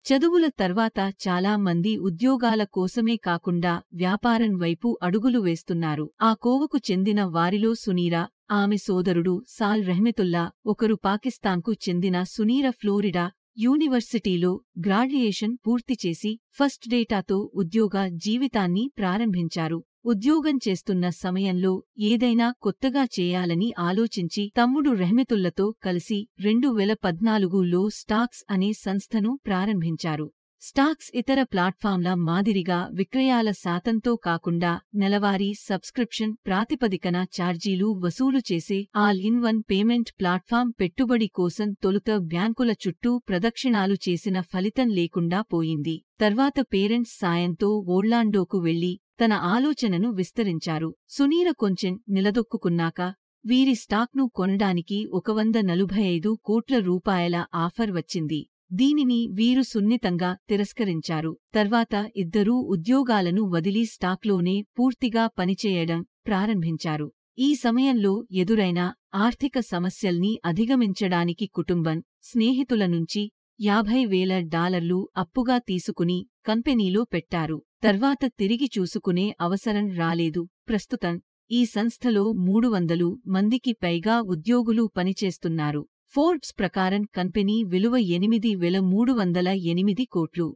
చదువుల తర్వాత చాలా మంది ఉద్యోగాల కోసమే కాకుండా వ్యాపారం వైపు అడుగులు వేస్తున్నారు. ఆ కోవకు చెందిన వారిలో సునీరా, ఆమె సోదరుడు సాల్ రెహ్మతుల్లా ఒకరు. పాకిస్తాన్కు చెందిన సునీరా ఫ్లోరిడా యూనివర్సిటీలో గ్రాడ్యుయేషన్ పూర్తిచేసి ఫస్ట్ డేటాతో ఉద్యోగ జీవితాన్ని ప్రారంభించారు. ఉద్యోగం చేస్తున్న సమయంలో ఏదైనా కొత్తగా చేయాలని ఆలోచించి తమ్ముడు రెహ్మతుల్లతో కలిసి 2014లో స్టాక్స్ అనే సంస్థను ప్రారంభించారు. స్టాక్స్ ఇతర ప్లాట్ఫామ్ల మాదిరిగా విక్రయాల శాతంతో కాకుండా నెలవారీ సబ్స్క్రిప్షన్ ప్రాతిపదికన ఛార్జీలు వసూలు చేసే ఆల్-ఇన్-వన్ పేమెంట్ ప్లాట్ఫామ్. పెట్టుబడి కోసం తొలుత బ్యాంకుల చుట్టూ ప్రదక్షిణాలు చేసిన ఫలితం లేకుండా పోయింది. తర్వాత పేరెంట్స్ సాయంతో ఓర్లాండోకు వెళ్లి తన ఆలోచనను విస్తరించారు. సునీర కొంచెం నిలదొక్కుకున్నాక వీరి స్టాక్ను కొనడానికి 145 కోట్ల రూపాయల ఆఫర్ వచ్చింది. దీనిని వీరు సున్నితంగా తిరస్కరించారు. తర్వాత ఇద్దరూ ఉద్యోగాలను వదిలి స్టాక్లోనే పూర్తిగా పనిచేయడం ప్రారంభించారు. ఈ సమయంలో ఎదురైన ఆర్థిక సమస్యల్ని అధిగమించడానికి కుటుంబం, స్నేహితుల నుంచి $50,000 అప్పుగా తీసుకుని కంపెనీలో పెట్టారు. తర్వాత తిరిగి చూసుకునే అవసరం రాలేదు. ప్రస్తుతం ఈ సంస్థలో 300 మందికి పైగా ఉద్యోగులు పనిచేస్తున్నారు. ఫోర్బ్స్ ప్రకారం కంపెనీ విలువ 8,308 కోట్లు.